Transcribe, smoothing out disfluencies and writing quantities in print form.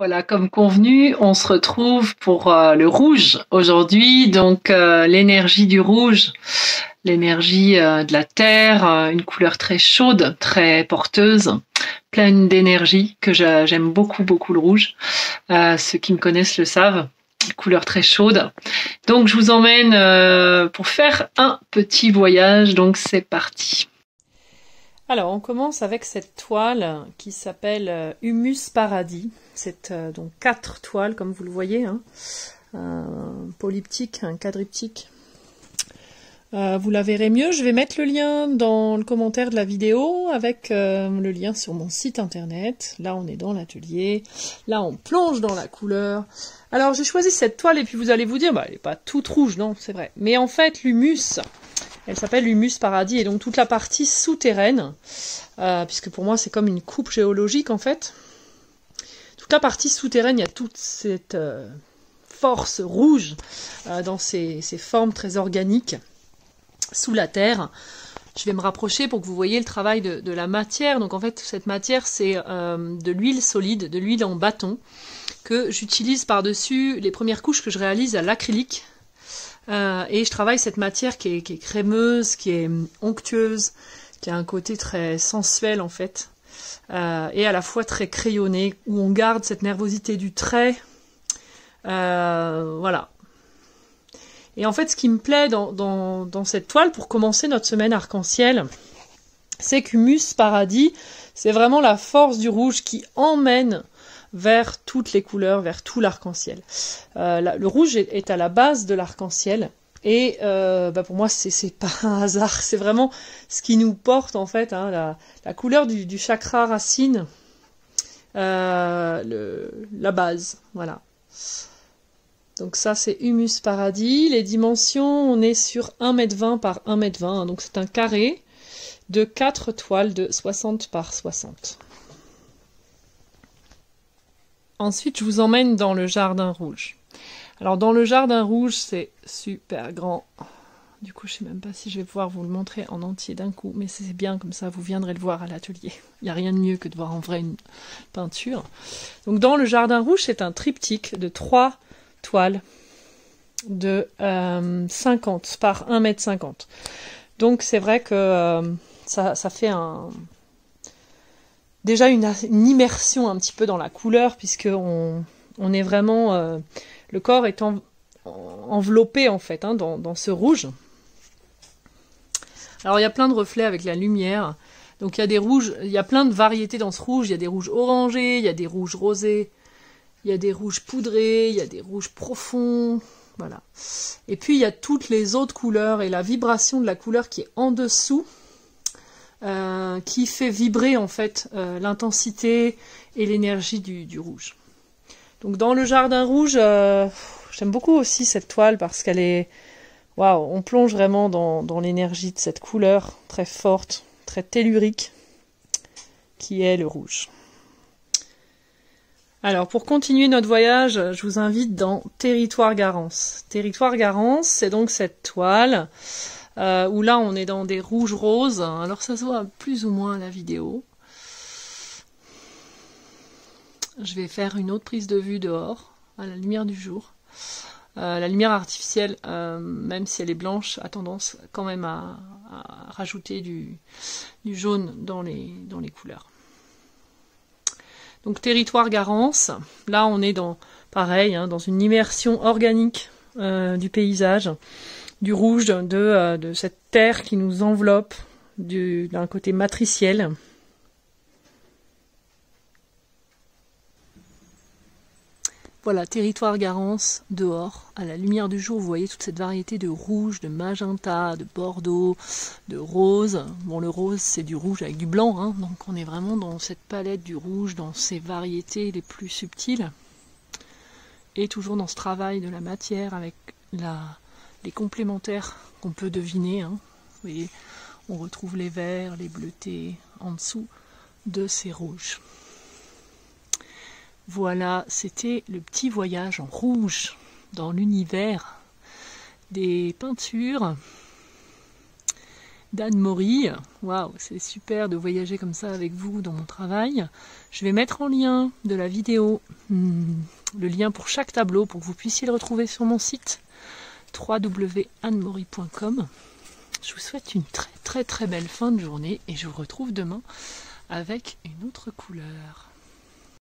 Voilà, comme convenu, on se retrouve pour le rouge aujourd'hui. Donc l'énergie du rouge, l'énergie de la terre, une couleur très chaude, très porteuse, pleine d'énergie, que j'aime beaucoup, beaucoup le rouge. Ceux qui me connaissent le savent. Couleur très chaude. Donc je vous emmène pour faire un petit voyage. Donc c'est parti. Alors, on commence avec cette toile qui s'appelle Humus Paradis. C'est donc 4 toiles, comme vous le voyez, hein. Un polyptyque, un quadriptyque. Vous la verrez mieux. Je vais mettre le lien dans le commentaire de la vidéo avec le lien sur mon site internet. Là, on est dans l'atelier. Là, on plonge dans la couleur. Alors, j'ai choisi cette toile et puis vous allez vous dire, bah, elle n'est pas toute rouge, non, c'est vrai. Mais en fait, l'humus... Elle s'appelle Humus Paradis et donc toute la partie souterraine, puisque pour moi c'est comme une coupe géologique en fait. Toute la partie souterraine, il y a toute cette force rouge dans ces formes très organiques sous la terre. Je vais me rapprocher pour que vous voyez le travail de la matière. Donc en fait cette matière c'est de l'huile solide, de l'huile en bâton, que j'utilise par-dessus les premières couches que je réalise à l'acrylique. Et je travaille cette matière qui est crémeuse, qui est onctueuse, qui a un côté très sensuel en fait, et à la fois très crayonné, où on garde cette nervosité du trait, voilà. Et en fait, ce qui me plaît dans cette toile, pour commencer notre semaine arc-en-ciel, c'est qu'Humus Paradis, c'est vraiment la force du rouge qui emmène vers toutes les couleurs, vers tout l'arc-en-ciel. Le rouge est à la base de l'arc-en-ciel, et pour moi, c'est pas un hasard, c'est vraiment ce qui nous porte, en fait, hein, la couleur du chakra racine, la base, voilà. Donc ça, c'est Humus Paradis. Les dimensions, on est sur 1,20 m par 1,20 m, hein, donc c'est un carré de 4 toiles de 60 par 60. Ensuite, je vous emmène dans le jardin rouge. Alors, dans le jardin rouge, c'est super grand. Du coup, je ne sais même pas si je vais pouvoir vous le montrer en entier d'un coup, mais c'est bien, comme ça, vous viendrez le voir à l'atelier. Il n'y a rien de mieux que de voir en vrai une peinture. Donc, dans le jardin rouge, c'est un triptyque de 3 toiles de 50 par 1,50 m. Donc, c'est vrai que ça fait déjà une immersion un petit peu dans la couleur, puisque on est vraiment... le corps est enveloppé, en fait, hein, dans ce rouge. Alors, il y a plein de reflets avec la lumière. Donc, il y a des rouges... Il y a plein de variétés dans ce rouge. Il y a des rouges orangés, il y a des rouges rosés, il y a des rouges poudrés, il y a des rouges profonds... Voilà. Et puis, il y a toutes les autres couleurs et la vibration de la couleur qui est en dessous, qui fait vibrer en fait l'intensité et l'énergie du rouge. Donc dans le jardin rouge, j'aime beaucoup aussi cette toile parce qu'elle est... Waouh, on plonge vraiment dans l'énergie de cette couleur très forte, très tellurique, qui est le rouge. Alors pour continuer notre voyage, je vous invite dans Territoire Garance. Territoire Garance, c'est donc cette toile... où là on est dans des rouges roses, alors ça se voit plus ou moins à la vidéo. Je vais faire une autre prise de vue dehors, à la lumière du jour. La lumière artificielle, même si elle est blanche, a tendance quand même à rajouter du jaune dans les couleurs. Donc Territoire Garance, là on est pareil, hein, dans une immersion organique du paysage, du rouge, de cette terre qui nous enveloppe, d'un côté matriciel. Voilà, Territoire Garance, dehors, à la lumière du jour, vous voyez toute cette variété de rouge, de magenta, de bordeaux, de rose. Bon, le rose, c'est du rouge avec du blanc, hein, donc on est vraiment dans cette palette du rouge, dans ses variétés les plus subtiles. Et toujours dans ce travail de la matière avec les complémentaires qu'on peut deviner, hein. Vous voyez, on retrouve les verts, les bleutés en dessous de ces rouges. Voilà, c'était le petit voyage en rouge dans l'univers des peintures d'Anne Maury. Waouh, c'est super de voyager comme ça avec vous dans mon travail. Je vais mettre en lien de la vidéo le lien pour chaque tableau pour que vous puissiez le retrouver sur mon site www.annemaury.com. Je vous souhaite une très très très belle fin de journée et je vous retrouve demain avec une autre couleur.